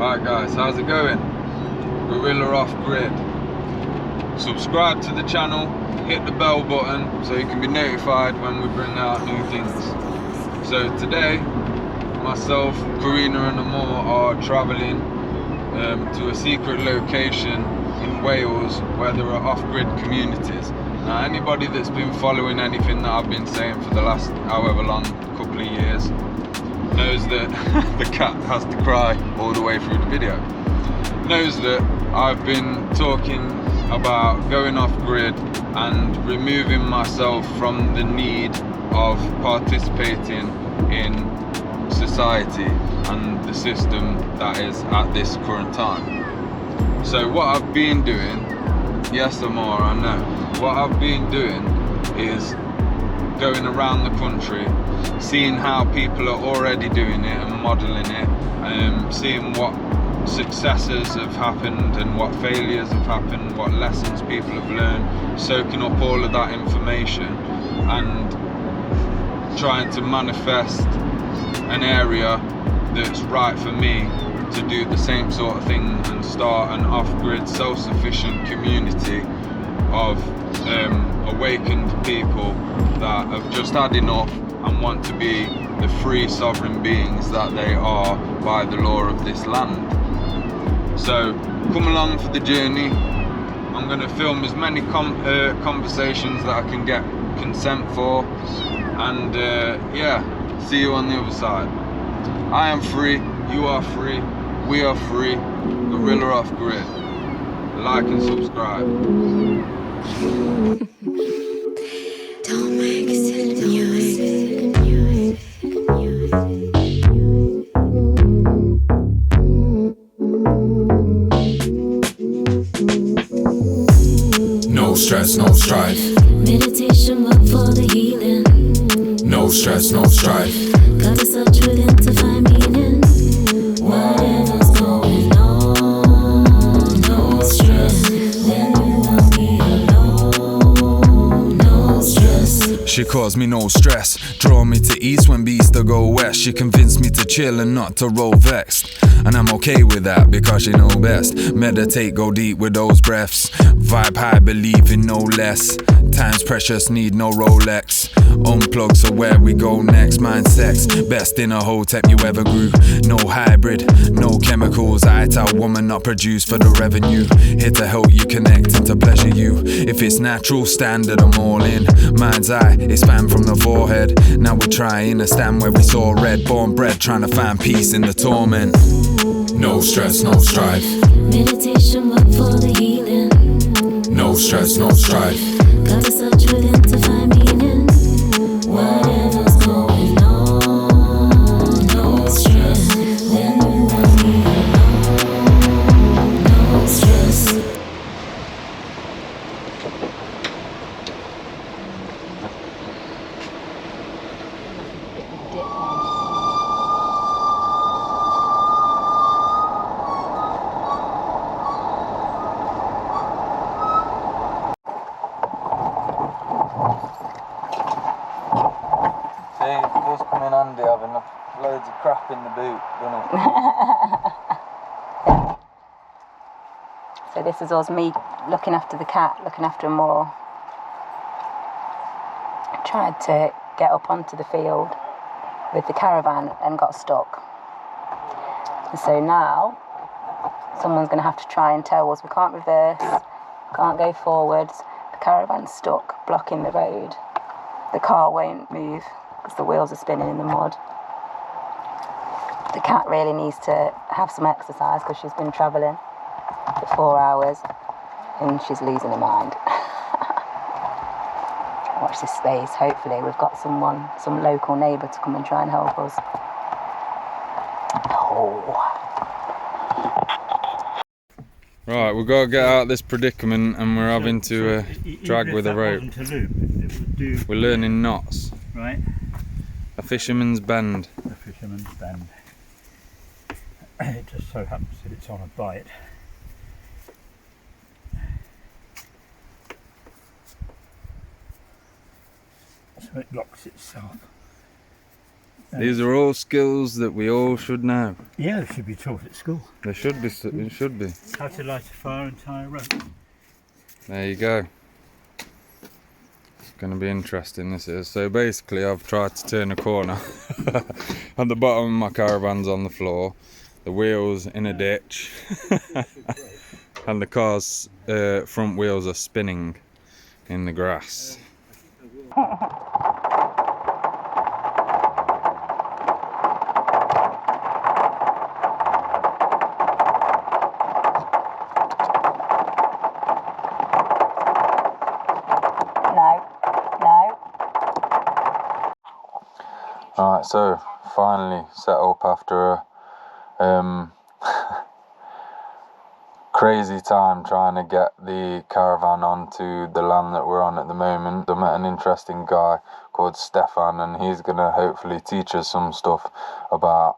Right guys, how's it going? Guerrilla off grid. Subscribe to the channel, hit the bell button so you can be notified when we bring out new things. So today, myself, Guerrilla and Amor are travelling to a secret location in Wales where there are off-grid communities. Now anybody that's been following anything that I've been saying for the last however long couple of years knows that the cat has to cry all the way through the video. Knows that I've been talking about going off grid and removing myself from the need of participating in society and the system that is at this current time. So what I've been doing, yes Amor, I know, what I've been doing is going around the country, seeing how people are already doing it and modelling it, seeing what successes have happened and what failures have happened, what lessons people have learned, soaking up all of that information and trying to manifest an area that's right for me to do the same sort of thing and start an off-grid self-sufficient community of awakened people that have just had enough and want to be the free sovereign beings that they are by the law of this land. So come along for the journey. I'm going to film as many conversations that I can get consent for, and yeah, see you on the other side. I am free, you are free, we are free. Guerrilla off grid. Like and subscribe. Don't make it music. No stress, no strife. Meditation work for the healing. No stress, no strife. Gotta search within to find meaning. Whatever's going on, no stress. When you want me alone, no stress. She caused me no stress. Draw me to east when beast to go west. She convinced me to chill and not to roll vexed. And I'm okay with that because she know best. Meditate, go deep with those breaths. Vibe high, believe in no less. Time's precious, need no Rolex. Unplug, so where we go next? Mind sex, best in a hotep you ever grew. No hybrid, no chemicals. I tell woman not produced for the revenue. Here to help you connect and to pleasure you. If it's natural standard, I'm all in. Mind's eye, expand from the forehead. Now we're trying to stand where we saw red. Born bred, trying to find peace in the torment. No stress, no strife. Meditation work for the healing. No stress, no strife. Gotta search within to find meaning. Whatever's going on, no stress. When you want me alone, no stress. See, it does come in handy having loads of crap in the boot, doesn't it? So this is us, me looking after the cat, looking after him more. Tried to get up onto the field with the caravan and got stuck. And so now someone's going to have to try and tell us we can't reverse, can't go forwards. The caravan's stuck, blocking the road. The car won't move because the wheels are spinning in the mud. The cat really needs to have some exercise because she's been travelling for 4 hours and she's losing her mind. Watch this space. Hopefully we've got some local neighbour to come and try and help us. Oh. Right, we've got to get out of this predicament and we're having to drag with a rope. We're learning knots. Right. A fisherman's bend. A fisherman's bend. It just so happens that it's on a bite. So it locks itself These are all skills that we all should know. Yeah, they should be taught at school. They should be. They should be. How to light a fire and tie a rope. There you go. It's going to be interesting, this is. So basically I've tried to turn a corner. At the bottom of my caravan's on the floor, the wheels in a ditch, and the car's front wheels are spinning in the grass. Alright, so finally set up after a crazy time trying to get the caravan onto the land that we're on at the moment. I met an interesting guy called Stefan, and he's going to hopefully teach us some stuff about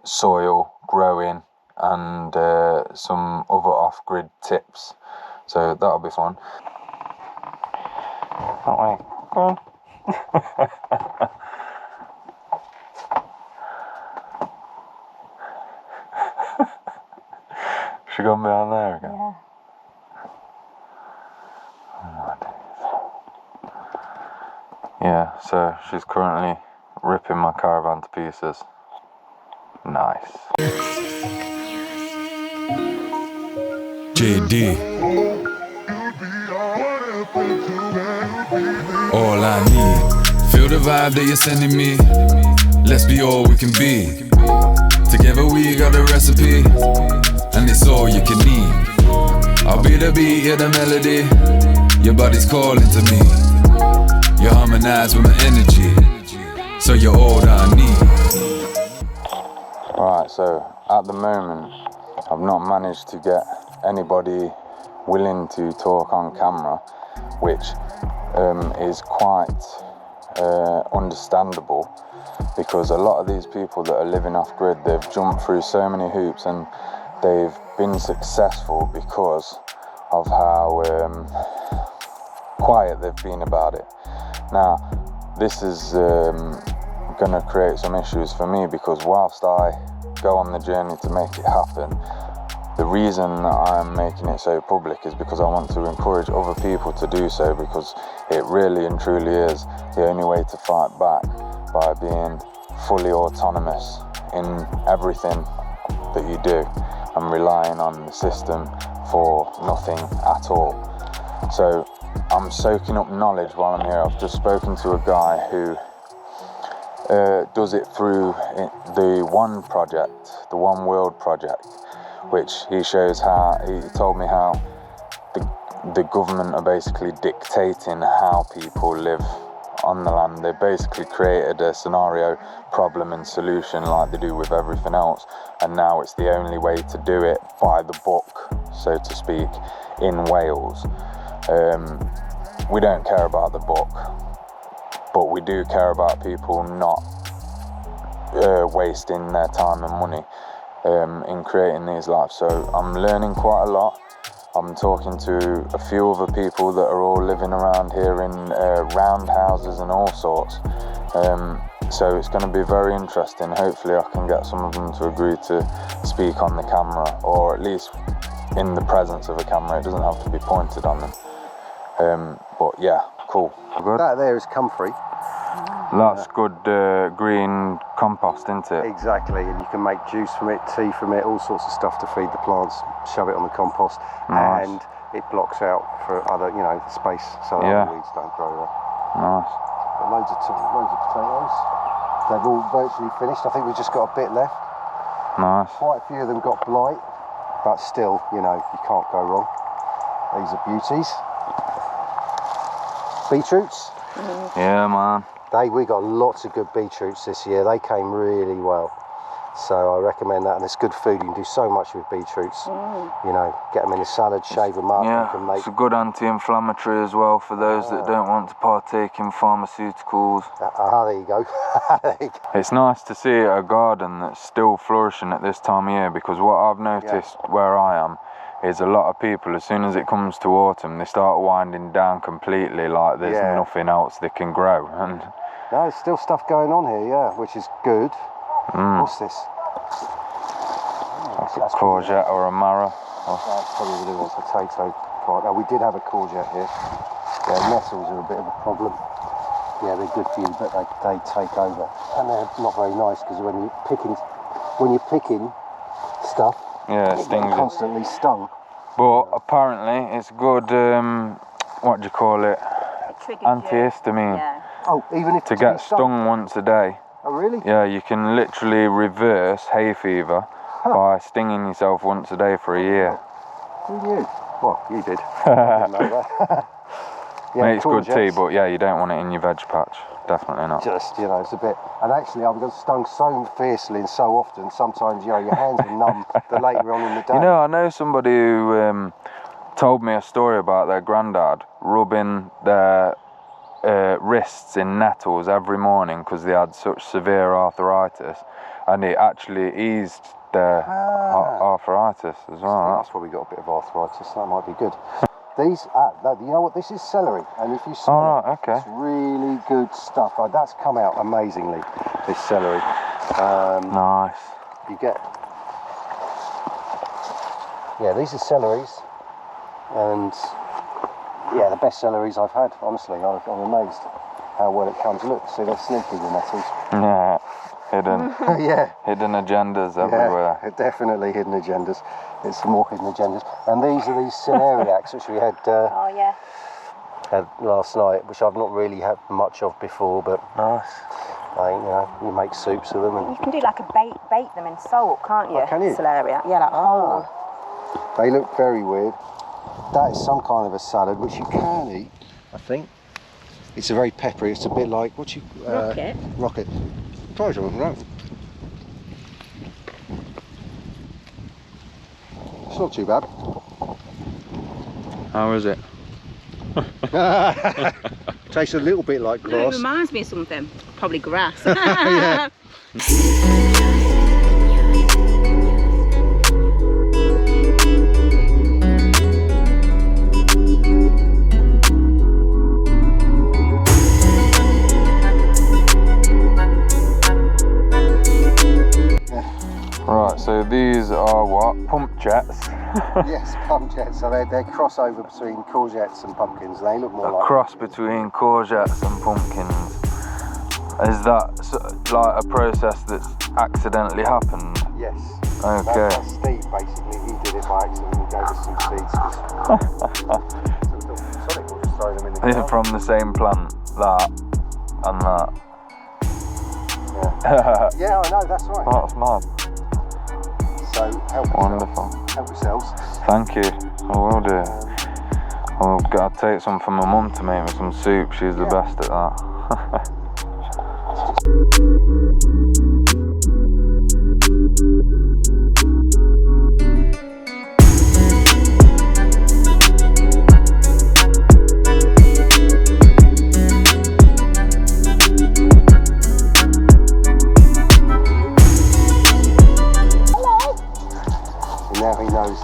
soil, growing, and some other off-grid tips. So that'll be fun. That way. Go on. She gone behind there again? Yeah. Yeah, so she's currently ripping my caravan to pieces. Nice. JD. All I need. Feel the vibe that you're sending me. Let's be all we can be. Together we got a recipe, and it's all you can need. I'll be the beat, you're the melody. Your body's calling to me. You harmonize with my energy, so you're all that I need. Right, so at the moment I've not managed to get anybody willing to talk on camera, which is quite understandable, because a lot of these people that are living off grid, they've jumped through so many hoops and they've been successful because of how quiet they've been about it. Now this is going to create some issues for me, because whilst I go on the journey to make it happen, the reason that I'm making it so public is because I want to encourage other people to do so, because it really and truly is the only way to fight back, by being fully autonomous in everything that you do and relying on the system for nothing at all. So I'm soaking up knowledge while I'm here. I've just spoken to a guy who does it through the One Project, the One World Project, which he shows how, he told me how the government are basically dictating how people live on the land. They basically created a scenario, problem and solution like they do with everything else, and now it's the only way to do it by the book, so to speak, in Wales. We don't care about the book, but we do care about people not wasting their time and money in creating these lives. So I'm learning quite a lot. I'm talking to a few other people that are all living around here in roundhouses and all sorts. So it's going to be very interesting. Hopefully I can get some of them to agree to speak on the camera, or at least in the presence of a camera. It doesn't have to be pointed on them. But yeah, cool. Good. That there is comfrey. That's good green compost, isn't it? Exactly, and you can make juice from it, tea from it, all sorts of stuff to feed the plants, shove it on the compost, Nice. and it blocks out for other, space, so Yeah. other weeds don't grow there. Nice. Got loads of potatoes. They've all virtually finished. I think we've just got a bit left. Nice. Quite a few of them got blight, but still, you can't go wrong. These are beauties. Beetroots. Yeah, man. We got lots of good beetroots this year. They came really well. So I recommend that, and it's good food. You can do so much with beetroots. Get them in a salad, shave them up. You Yeah, can make. it's a good anti-inflammatory as well for those that don't want to partake in pharmaceuticals. There you go. There you go. It's nice to see a garden that's still flourishing at this time of year, because what I've noticed where I am is a lot of people, as soon as it comes to autumn, they start winding down completely, like there's nothing else they can grow. And No, there's still stuff going on here, yeah, which is good. What's this? That's a courgette or a marrow. That's probably the little potato part. Now, we did have a courgette here. Yeah, nettles are a bit of a problem. Yeah, they're good for you, but they take over. And they're not very nice because when you're picking stuff, Yeah, it stings you. Constantly stung. But apparently it's good, what do you call it? Antihistamine. Yeah. Oh, even if To get stung once a day. Oh, really? Yeah, you can literally reverse hay fever by stinging yourself once a day for a year. Who knew? Well, you did. I didn't know that. Yeah, Mate, it's good tea, courgettes. but yeah, you don't want it in your veg patch. Definitely not. Just, you know, it's a bit. And actually, I've got stung so fiercely and so often, sometimes, you know, your hands are numb the later on in the day. You know, I know somebody who told me a story about their granddad rubbing their wrists in nettles every morning because they had such severe arthritis, and it actually eased their arthritis as well. That's probably got a bit of arthritis, that might be good. These, you know what, this is celery, and if you smell All right, okay. it's really good stuff. That's come out amazingly, this celery. Nice. You get, yeah, these are celeries, and yeah, the best celeries I've had, honestly. I'm amazed how well it comes. Look, see, they're sneaky, the nettles. Yeah, hidden. Yeah. Hidden agendas everywhere. Yeah, definitely hidden agendas. It's more hidden agendas. And these are these celeriacs, which we had Oh yeah. had last night, which I've not really had much of before, but Nice. you know, you make soups of them. And You can do like a bake them in salt, can't you? Oh, can you? Celeriac. Yeah, like whole. they look very weird. That is some kind of a salad, which you can eat, I think. It's a very peppery, it's a bit like, Rocket. Rocket. Try something, right? It's not too bad. How is it? Tastes a little bit like No, it grass. reminds me of something. Probably grass. Yeah. Right, so these are what? Pump jets. Yes, pumpkins. So they're crossover between courgettes and pumpkins. They look more A like cross between courgettes and pumpkins. Is that like a process that's accidentally happened? Yes. Okay. That's Steve, basically. He did it by accident. He gave us some seeds. So we'll just throw them in the ground. From the same plant, that and that. Yeah. Yeah, I know, that's right. That's mad. So help Wonderful. yourselves. Help yourselves. Thank you. I will do. I'll take some for my mum to make me some soup. She's the best at that. And now he knows.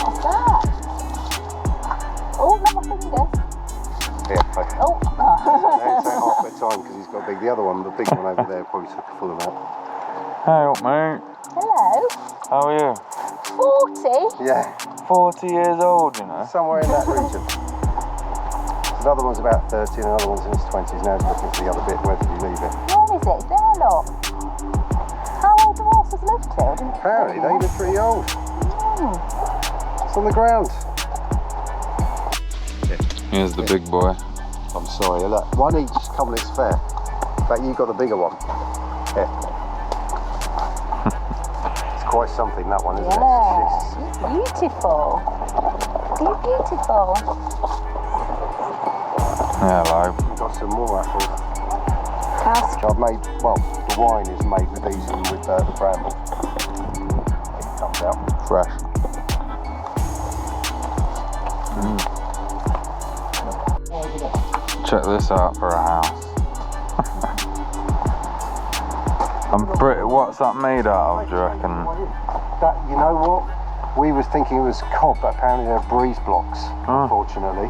What's that? Oh, not my fingers. Yeah, okay. Oh. Now it's half the time because he's got big. The other one, the big one over there, probably took a full amount. Hey up, mate. Hello. How are you? 40. Yeah, 40 years old, you know. somewhere in that region. The other one's about 30 and another one's in his 20s. Now he's looking for the other bit. Where did he leave it? Where is it? There, look. How old do horses live till? Apparently they look pretty old. It's on the ground. Here's the big boy. I'm sorry, look, one each covenant's fair. In fact, you got the bigger one. Yeah. It's quite something, that one, isn't it? Yeah. Jesus. You're beautiful. You're beautiful. Hello. We've got some more apples. Cast. I've made, well, the wine is made with these and with the bramble. It comes out. Fresh. Check this out for a house. What's that made out of, do you reckon? That, you know what? We was thinking it was cob, but apparently they're breeze blocks, unfortunately.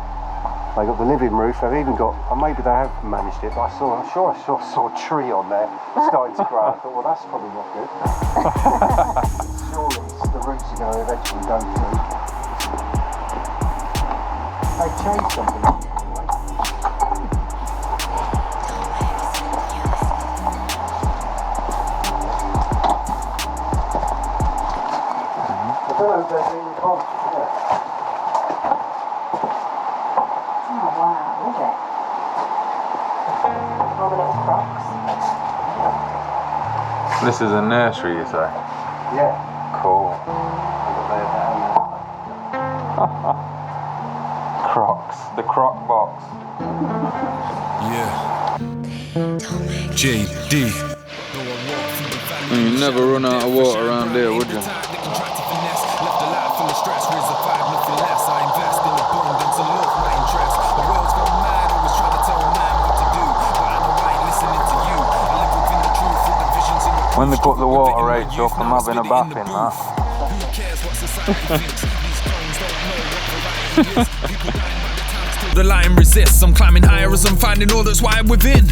They got the living roof. They've even got, maybe they have managed it, but I'm sure I saw a tree on there starting to grow. I thought, well, that's probably not good. Surely the roots are going to eventually go through. They've changed something. I don't know if there's any problems. Oh wow, is it? All the little crocs. This is a nursery, you say? Yeah. Cool. Crocs. The croc box. Yeah. JD. You never run out of water around here, would you? When they put the water rates up, I'm having a bath in that. The line resists, I'm climbing higher as I'm finding all that's wide within.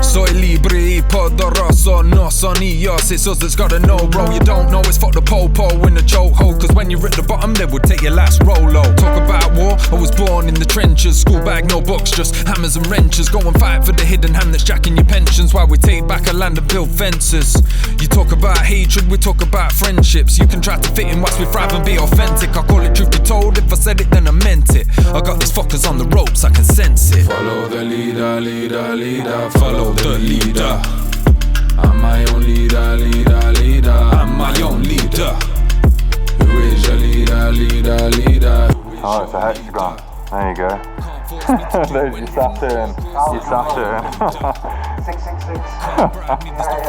Soy libre y poderoso, no son ellos, it's us that's gotta know, bro. You don't know, it's fuck the po-po in the chokehold, cause when you're at the bottom, they would take your last rolo. Talk about war, I was born in the trenches, school bag, no books, just hammers and wrenches. Go and fight for the hidden hand that's jacking your pensions, while we take back a land and build fences. You talk about hatred, we talk about friendships. You can try to fit in whilst we thrive and be authentic. I call it truth be told, if I said it then I meant it. I got these fuckers on the ropes, I can sense it. Follow the leader, leader, leader. Follow the leader. I'm my own leader, leader, leader. I'm my own leader. Who is your leader, leader, leader? Oh, it's a hexagon. There you go. There's your Saturn. Your Saturn. 666.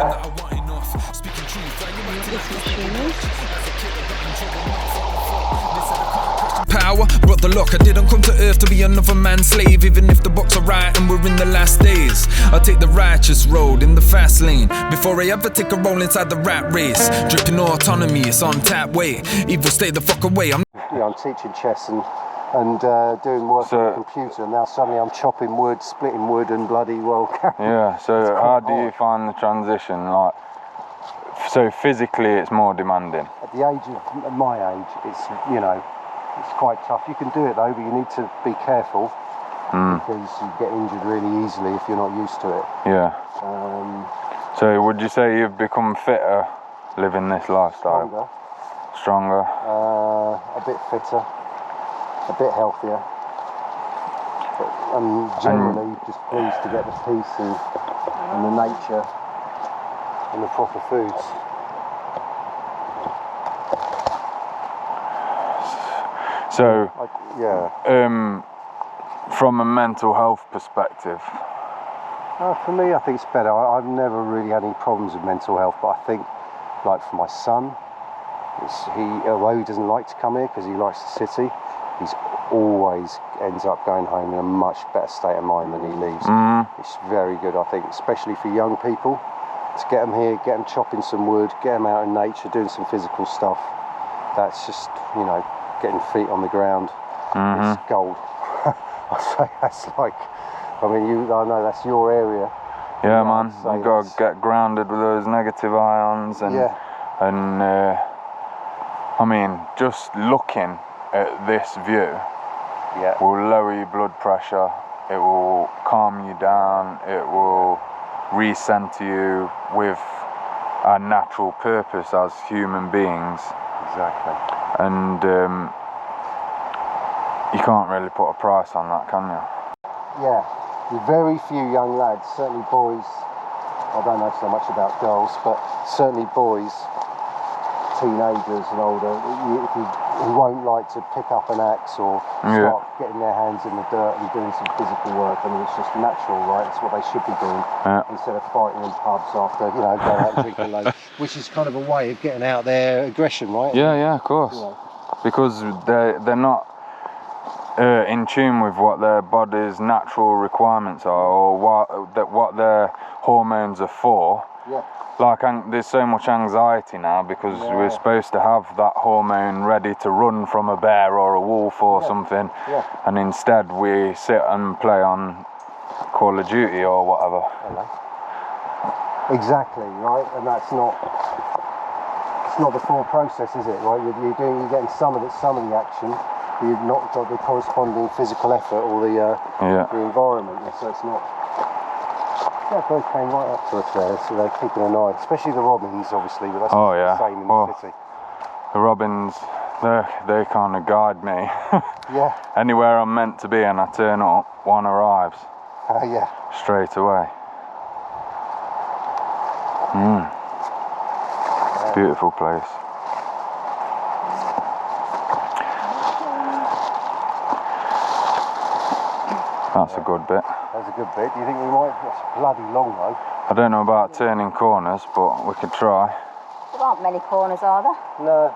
Power, brought the luck. I didn't come to earth to be another man's slave. Even if the books are right and we're in the last days, I take the righteous road in the fast lane before I ever take a roll inside the rat race. Dripping autonomy, it's on tap. Wait, evil, stay the fuck away. I'm teaching chess and doing work on the computer, and now suddenly I'm chopping wood, splitting wood, and bloody well. Yeah. So how do you find the transition? Like, so physically, it's more demanding. At the age of my age, it's it's quite tough. You can do it though, but you need to be careful because you get injured really easily if you're not used to it. Yeah. So would you say you've become fitter living this lifestyle? Stronger. A bit fitter, a bit healthier, and generally just pleased to get the peace and the nature and the proper foods. So, yeah. From a mental health perspective? For me, I think it's better. I've never really had any problems with mental health, but I think, like for my son, although he doesn't like to come here because he likes the city, he's always ends up going home in a much better state of mind than he leaves. It's very good, I think, especially for young people, to get them here, get them chopping some wood, get them out in nature, doing some physical stuff. That's just, getting feet on the ground. It's gold. I say that's like, I know that's your area. Yeah, man, you've got to get grounded with those negative ions and just looking at this view will lower your blood pressure, it will calm you down, it will recenter you with our natural purpose as human beings. Exactly. And you can't really put a price on that, can you? Yeah, very few young lads, certainly boys, I don't know so much about girls, but certainly boys, teenagers and older, who won't like to pick up an axe or start getting their hands in the dirt and doing some physical work. I mean, it's just natural, right? It's what they should be doing instead of fighting in pubs after, going out and drinking loads, which is kind of a way of getting out their aggression, right? Yeah, of course. Because they're not, in tune with what their body's natural requirements are, or what their hormones are for. Yeah. Like, there's so much anxiety now because we're supposed to have that hormone ready to run from a bear or a wolf or something, and instead we sit and play on Call of Duty or whatever. Hello. Exactly, right, and that's not, it's not the full process, is it, right? You're getting some of the action, but you've not got the corresponding physical effort or the environment, so it's not. Yeah, birds came right up to us there, so they're keeping an eye, especially the robins, obviously, but that's the same in the city. The robins, they kind of guide me. Yeah. Anywhere I'm meant to be and I turn up, one arrives. Yeah. Straight away. Beautiful place. That's a good bit. That's a good bit. Do you think we might? That's bloody long though. I don't know about turning corners, but we could try. There aren't many corners, are there? No.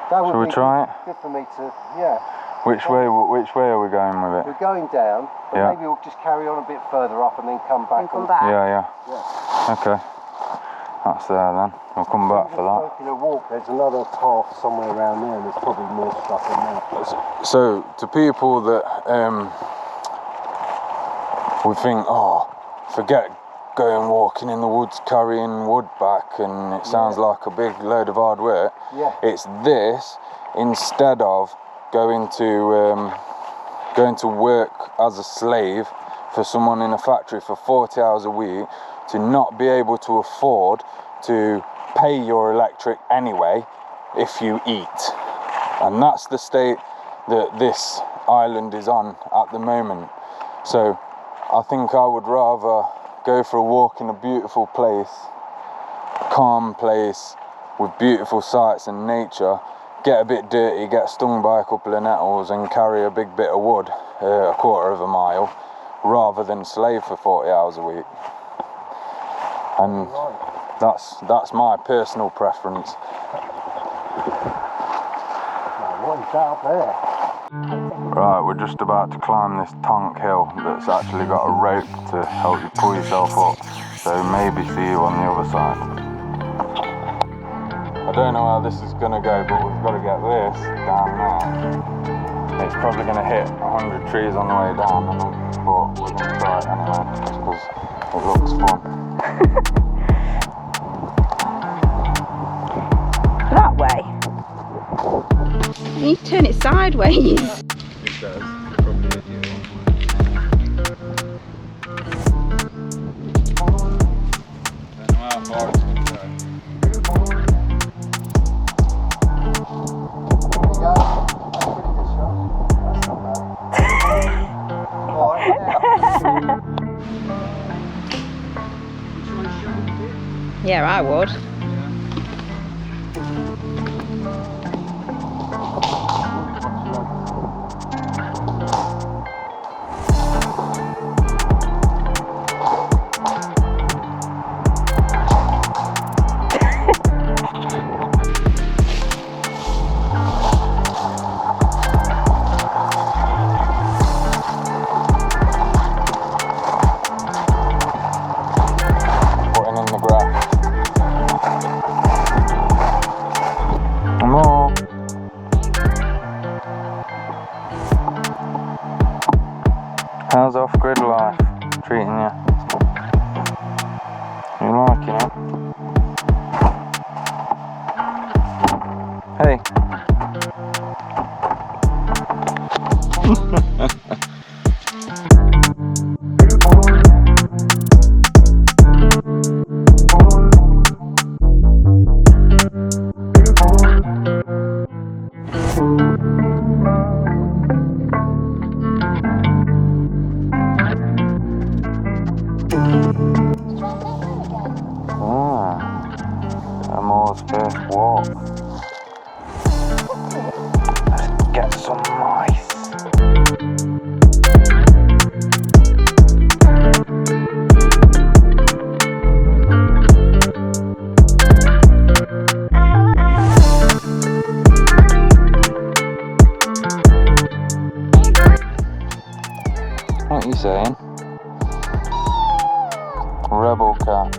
That would Shall we be try it? good for me to, yeah. Which way are we going with it? We're going down, but Yeah. maybe we'll just carry on a bit further up and then come back. And come back. Yeah. Okay. That's there then. We'll come back for that. Taking a walk, there's another path somewhere around there and there's probably more stuff in there. So, to people that would think, oh, forget going walking in the woods carrying wood back and it sounds like a big load of hard work. Yeah. It's this instead of going to work as a slave for someone in a factory for 40 hours a week, to not be able to afford to pay your electric anyway if you eat. And that's the state that this island is on at the moment. So I think I would rather go for a walk in a beautiful place, calm place with beautiful sights and nature, get a bit dirty, get stung by a couple of nettles and carry a big bit of wood, a quarter of a mile, rather than slave for 40 hours a week. And that's my personal preference. What is that up there? Right, we're just about to climb this tonk hill that's actually got a rope to help you pull yourself up, so maybe see you on the other side. I don't know how this is going to go, but we've got to get this down now. It's probably going to hit 100 trees on the way down, but we're going to try it anyway, because it looks fun. That way? You need to turn it sideways. It does. Probably idiot. I don't know how far it's going to go. Yeah, I would. Putting in the grass. More. How's off-grid life treating you? You liking it? Hey. Amor's first walk. Let's get some mice. saying? Rebel cat.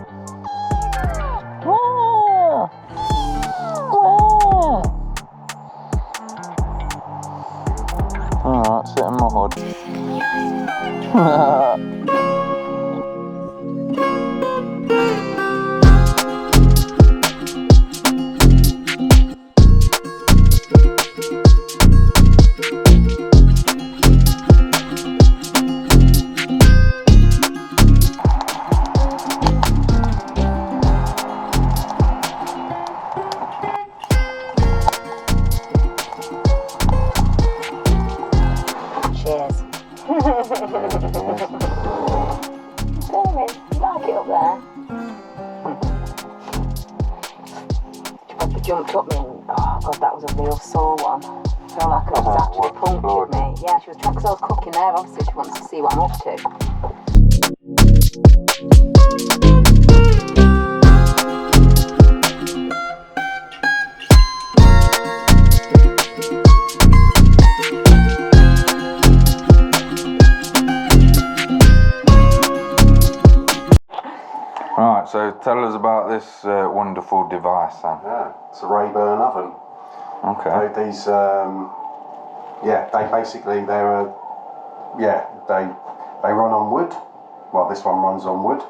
Alright, sit in my hood. Cheers. Filming, you like it up there? She probably jumped up me and, oh god, that was a real sore one. I feel like it was actually punctured me. Yeah, she was trying, because I was cooking there, obviously she wants to see what I'm up to. Right, so tell us about this wonderful device then. Yeah, it's a Rayburn oven. Okay. These, yeah, they basically they run on wood. Well, this one runs on wood,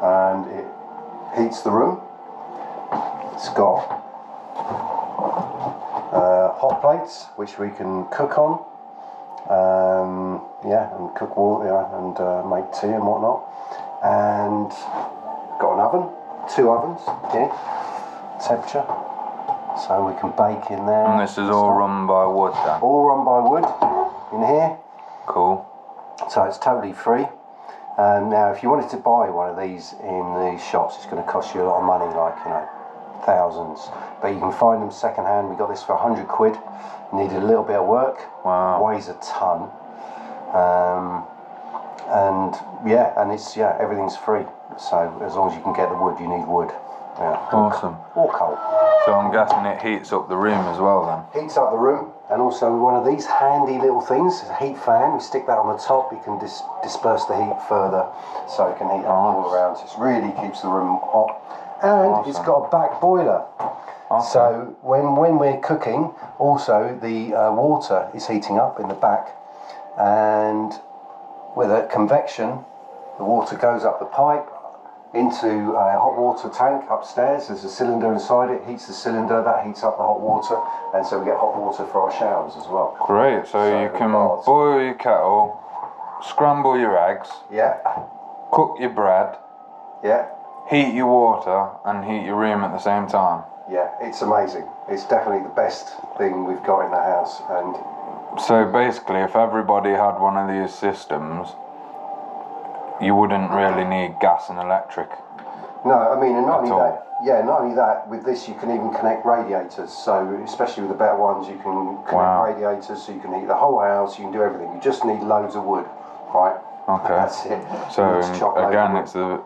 and it heats the room. It's got hot plates which we can cook on. Yeah, and cook water and make tea and whatnot. And got an oven, 2 ovens here, temperature, so we can bake in there. And this is all run by wood then? All run by wood in here. Cool. So it's totally free. Now, if you wanted to buy one of these in the shops, it's going to cost you a lot of money, like, you know, thousands. But you can find them second hand. We got this for 100 quid. Needed a little bit of work. Wow. Weighs a ton. And yeah, and it's everything's free. So as long as you can get the wood, you need wood. Yeah. Awesome. Or coal. So I'm guessing it heats up the room as well then? Heats up the room, and also one of these handy little things, a heat fan. You stick that on the top, you can disperse the heat further, so it can heat up all around. So it really keeps the room hot. And it's got a back boiler. Awesome. So when we're cooking, also the water is heating up in the back, and with a convection, the water goes up the pipe into a hot water tank upstairs. There's a cylinder inside it, heats the cylinder, that heats up the hot water, and so we get hot water for our showers as well. Great, so you can boil your kettle, scramble your eggs, Yeah, cook your bread, yeah, heat your water, and heat your room at the same time. yeah, it's amazing. It's definitely the best thing we've got in the house. And So basically, if everybody had one of these systems, you wouldn't really need gas and electric. no, I mean, and not At only all. that, yeah, not only that, with this you can even connect radiators. So especially with the better ones, you can connect Wow. radiators, so you can heat the whole house, you can do everything. You just need loads of wood, right? Okay. That's it. So Let's chop loads again, of wood. it's the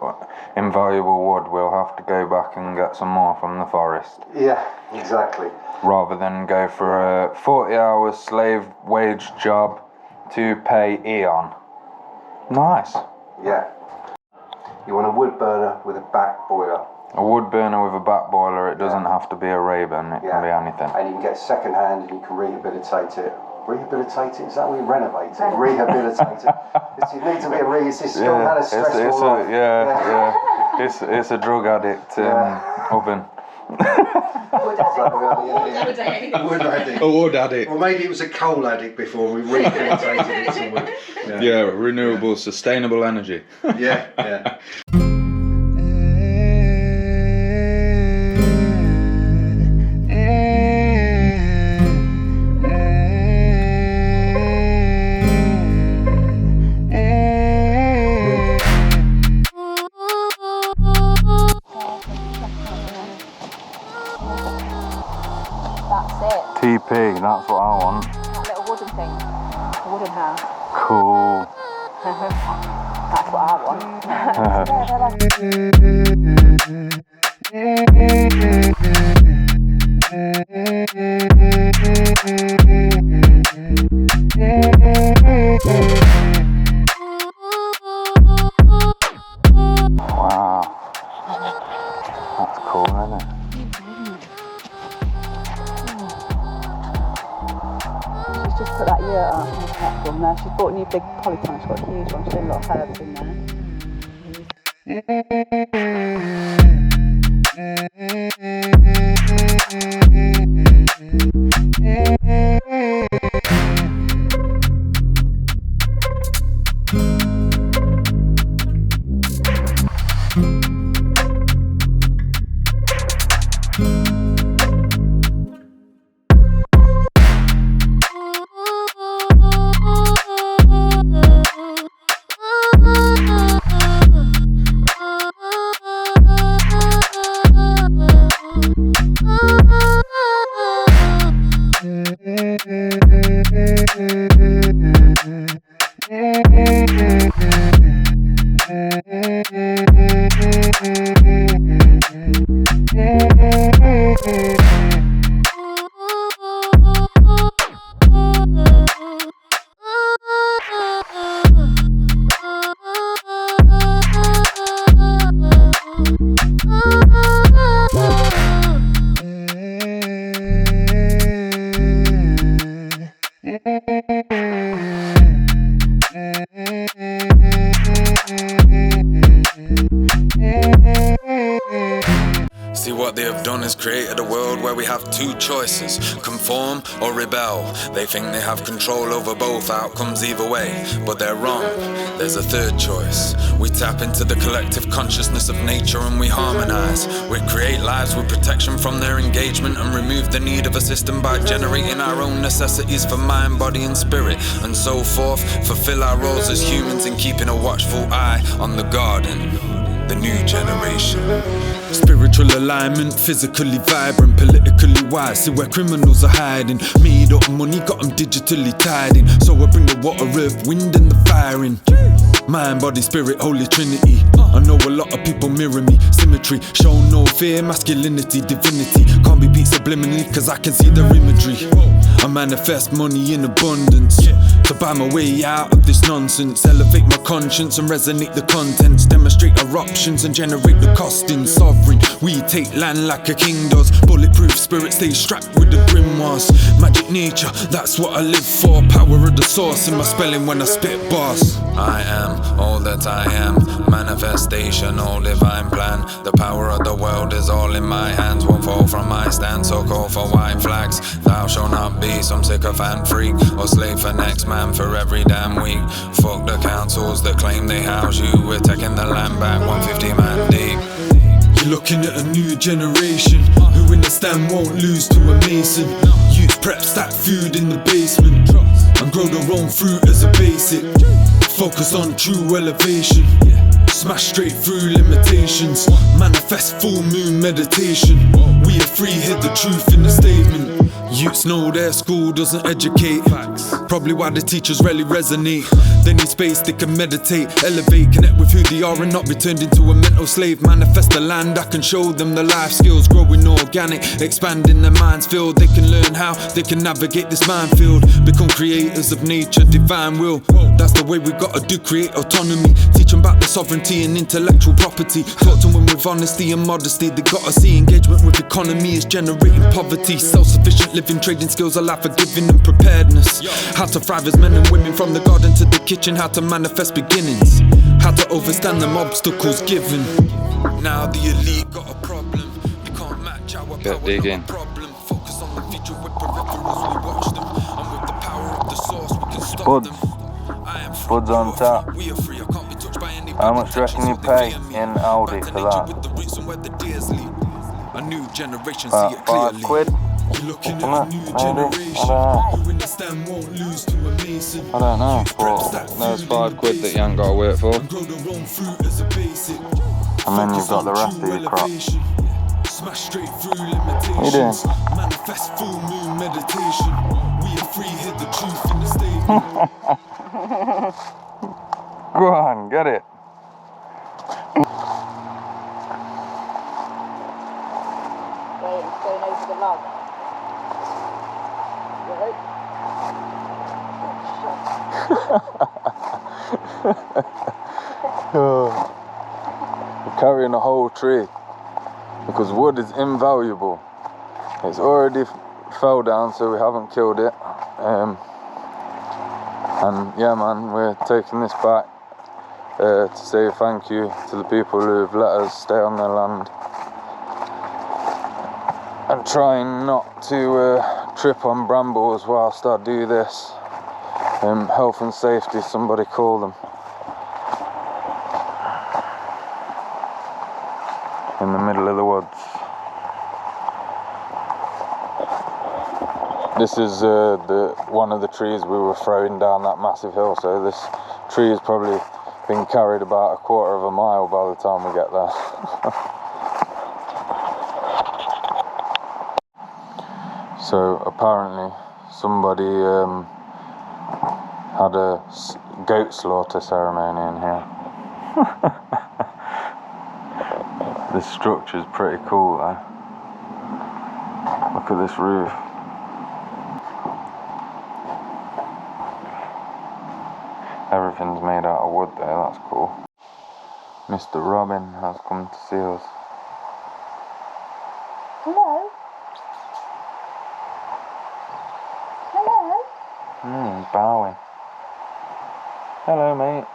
invaluable wood. We'll have to go back and get some more from the forest, Yeah, exactly. rather than go for a 40-hour slave wage job to pay eon. Nice. Yeah. You want a wood burner with a back boiler. A wood burner with a back boiler. It doesn't have to be a Rayburn. It can be anything. And you can get second hand and you can rehabilitate it. Rehabilitate it? Is that what you renovate it? Rehabilitate it. You need to be it's just had a stressful life. It's a drug addict oven. Wood addict. A wood addict. Or maybe it was a coal addict before we rehabilitated it to wood. Yeah, renewable, sustainable energy. Yeah, yeah. That's it. TP, that's what I want. That little wooden thing. A wooden house. Cool. That's what I want. That's cool, isn't it? She's just put that yurt up on the platform now. She's bought a new big polytunnel. She's got a huge one. She's got a lot of herbs in there. See, what they have done is created a world where we have two choices, conform or rebel. They think they have control over both outcomes either way, but they're wrong. There's a third choice. We tap into the collective consciousness of nature and we harmonize. We create lives with protection from their engagement and remove the need of a system by generating our own necessities for mind, body and spirit, and so forth. Fulfill our roles as humans in keeping a watchful eye on the garden, the new generation. Spiritual alignment, physically vibrant, politically wise. See where criminals are hiding. Made up money, got them digitally tied in. So I bring the water, earth, wind and the fire in. Mind, body, spirit, holy trinity. I know a lot of people mirror me. Symmetry, show no fear, masculinity, divinity. Can't be beat subliminally cause I can see their imagery. I manifest money in abundance to buy my way out of this nonsense. Elevate my conscience and resonate the contents. Demonstrate our options and generate the costing. Sovereign, we take land like a king does. Bulletproof spirit stays strapped with the grimoires. Magic nature, that's what I live for. Power of the source in my spelling when I spit bars. I am all that I am. Manifestation, all divine plan. The power of the world is all in my hands. Won't fall from my stand, so call for white flags. Thou shalt not be some sycophant freak or slave for next man for every damn week. Fuck the councils that claim they house you. We're taking the land back 150 man deep. You're looking at a new generation who in the stand won't lose to a mason. Youth prep, stack food in the basement and grow their own fruit as a basic. Focus on true elevation. Smash straight through limitations. Manifest full moon meditation. We are free, hid the truth in the statement. Youths know their school doesn't educate. Probably why the teachers rarely resonate. They need space, they can meditate, elevate, connect with who they are and not be turned into a mental slave. Manifest the land, I can show them the life skills. Growing organic, expanding their minds filled. They can learn how they can navigate this minefield. Become creators of nature, divine will. That's the way we gotta do, create autonomy. Teach them about the sovereignty and intellectual property. Talk to them with honesty and modesty. They gotta see engagement with economy is generating poverty. Self-sufficient living, trading skills, a life for giving and preparedness. How to thrive as men and women from the garden to the kitchen. How to manifest beginnings. How to overstand them obstacles given. Now the elite got a problem. They can't match our power, not a problem. Focus on the future with peripherals, we watch them. And with the power of the source, we can stop them. Spuds on top. How much do you reckon you pay in Aldi for that? A new generation see it clearly. £5. You're looking at a new generation. I don't know, but there's £5 that you ain't got to wait for. And then you've got the rest of your crop. What are you doing? Go on, get it. Going over the log. We're carrying a whole tree. because wood is invaluable. It's already fell down, so we haven't killed it. And yeah, man, we're taking this back to say thank you to the people who've let us stay on their land, and trying not to trip on brambles whilst I do this. Health and safety, somebody call them. In the middle of the woods. This is one of the trees we were throwing down that massive hill, so this tree has probably been carried about a quarter of a mile by the time we get there. So apparently somebody had a goat slaughter ceremony in here. This structure's pretty cool though. Look at this roof. Everything's made out of wood there, that's cool. Mr. Robin has come to see us. Hello? Hello? He's bowing. Hello, mate.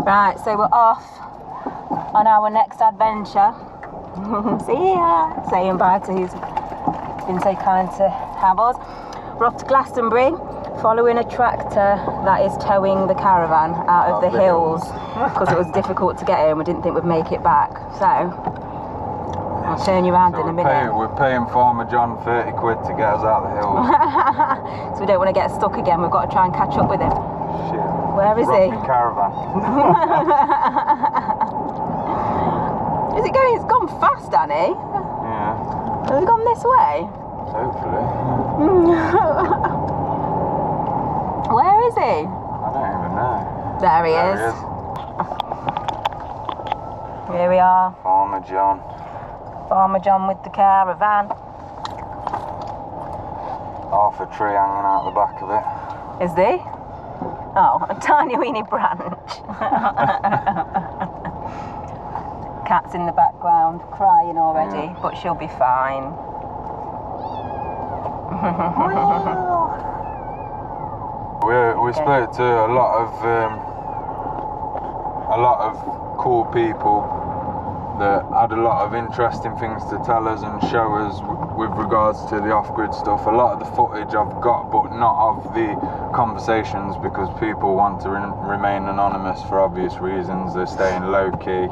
Right, so we're off on our next adventure. See ya! Saying bye to who's been so kind to have us. We're off to Glastonbury, following a tractor that is towing the caravan out of the hills because it was difficult to get here and we didn't think we'd make it back. So, I'll turn you around in a minute. We're paying Farmer John 30 quid to get us out of the hills. So we don't want to get stuck again, we've got to try and catch up with him. Shit. Where is he? Caravan. Is it going? It's gone fast, Danny. Yeah. Has it gone this way? Hopefully. Where is he? I don't even know. There he is. Here we are. Farmer John. Farmer John with the caravan. Half a tree hanging out the back of it. Is there? Oh, a tiny weeny branch. Cat's in the background, crying already, but she'll be fine. We spoke to a lot of cool people that had a lot of interesting things to tell us and show us with regards to the off-grid stuff. A lot of the footage I've got, but not of the conversations, because people want to remain anonymous for obvious reasons. They're staying low-key.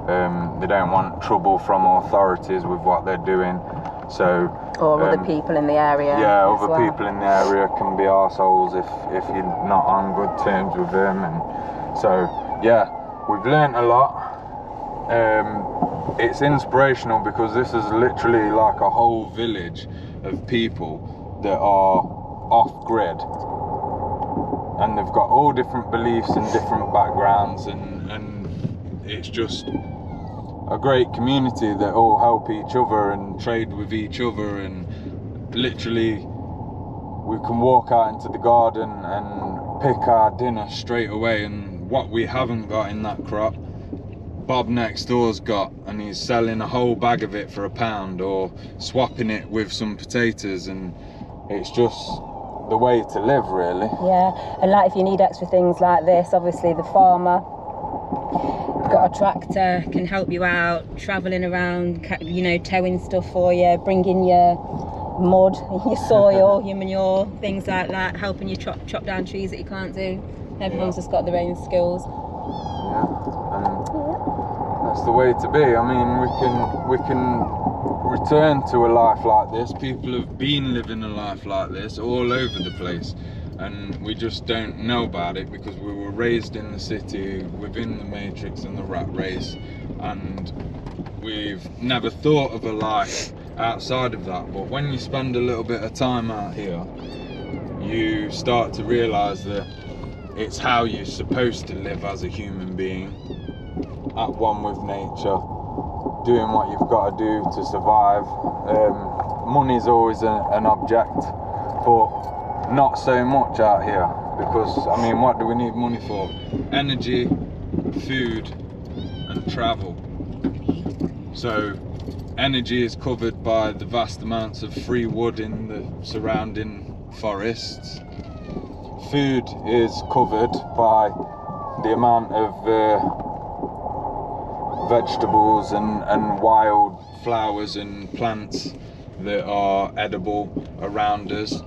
They don't want trouble from authorities with what they're doing. So, or other people in the area. Yeah, other people in the area can be arseholes if you're not on good terms with them. And so, yeah, we've learnt a lot. It's inspirational because this is literally like a whole village of people that are off-grid, and they've got all different beliefs and different backgrounds, and it's just a great community that all help each other and trade with each other, and literally we can walk out into the garden and pick our dinner straight away, and what we haven't got in that crop, Bob next door's got, and he's selling a whole bag of it for £1 or swapping it with some potatoes, and it's just the way to live, really. Yeah, and like if you need extra things like this, obviously the farmer got a tractor, can help you out, travelling around, you know, towing stuff for you, bringing your mud, your soil, your manure, things like that, helping you chop down trees that you can't do. Everyone's just got their own skills. Yeah, and that's the way to be. I mean, we can return to a life like this. People have been living a life like this all over the place, and we just don't know about it because we were raised in the city within the matrix and the rat race, and we've never thought of a life outside of that. But when you spend a little bit of time out here, you start to realise that it's how you're supposed to live as a human being, at one with nature, doing what you've got to do to survive. Money's always an object, but not so much out here, because I mean, what do we need money for? Energy, food and travel. So energy is covered by the vast amounts of free wood in the surrounding forests. Food is covered by the amount of vegetables and wild flowers and plants that are edible around us.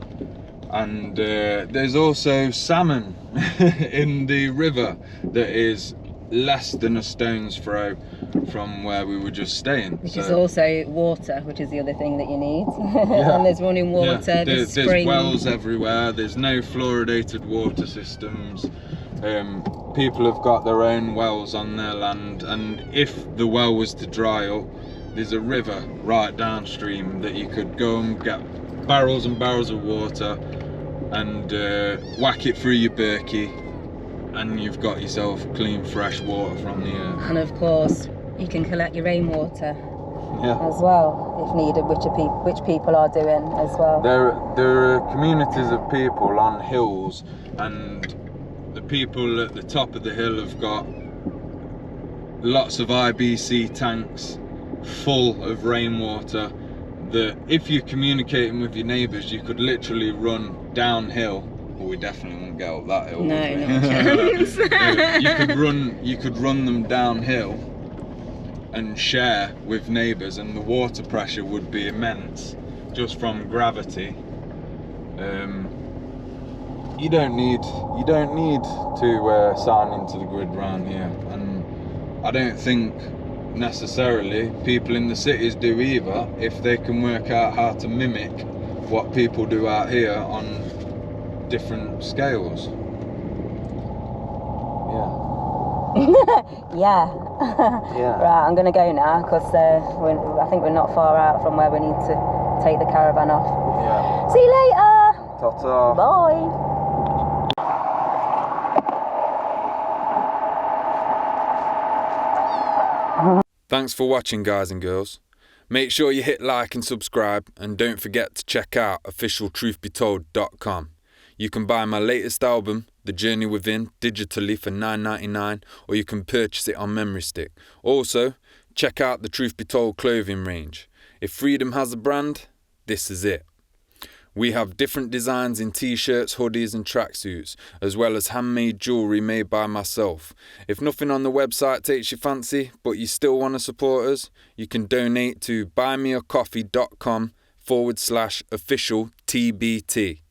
And there's also salmon in the river that is less than a stone's throw from where we were just staying. Which is also water, which is the other thing that you need. Yeah. And there's running water, Yeah. there's There's springs. wells everywhere, there's no fluoridated water systems. People have got their own wells on their land, and if the well was to dry up, there's a river right downstream that you could go and get barrels and barrels of water and whack it through your Berkey, and you've got yourself clean fresh water from the earth. And of course you can collect your rainwater Yeah. as well if needed, which people are doing as well. There are communities of people on hills, and the people at the top of the hill have got lots of IBC tanks full of rainwater that if you're communicating with your neighbours, you could literally run downhill. Well, we definitely wouldn't get up that hill. No, would we? not a chance. You could run them downhill and share with neighbours, and the water pressure would be immense just from gravity. You don't need to sign into the grid round here, and I don't think necessarily people in the cities do either, if they can work out how to mimic what people do out here on different scales. Yeah. Yeah. Right, I'm gonna go now because I think we're not far out from where we need to take the caravan off. Yeah. See you later. Ta-ta. Bye. Thanks for watching, guys and girls. Make sure you hit like and subscribe, and don't forget to check out officialtruthbetold.com. You can buy my latest album, The Journey Within, digitally for $9.99, or you can purchase it on memory stick. Also, check out the Truth Be Told clothing range. If freedom has a brand, this is it. We have different designs in t-shirts, hoodies and tracksuits, as well as handmade jewellery made by myself. If nothing on the website takes your fancy, but you still want to support us, you can donate to buymeacoffee.com/official TBT.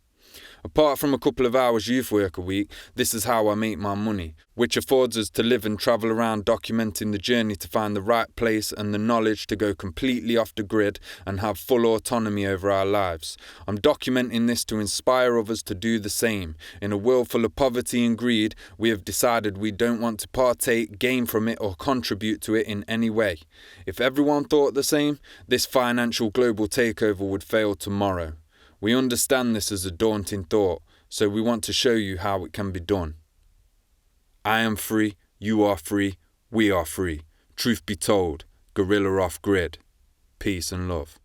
Apart from a couple of hours youth work a week, this is how I make my money, which affords us to live and travel around documenting the journey to find the right place and the knowledge to go completely off the grid and have full autonomy over our lives. I'm documenting this to inspire others to do the same. In a world full of poverty and greed, we have decided we don't want to partake, gain from it or contribute to it in any way. If everyone thought the same, this financial global takeover would fail tomorrow. We understand this is a daunting thought, so we want to show you how it can be done. I am free, you are free, we are free. Truth be told, Guerrilla off grid. Peace and love.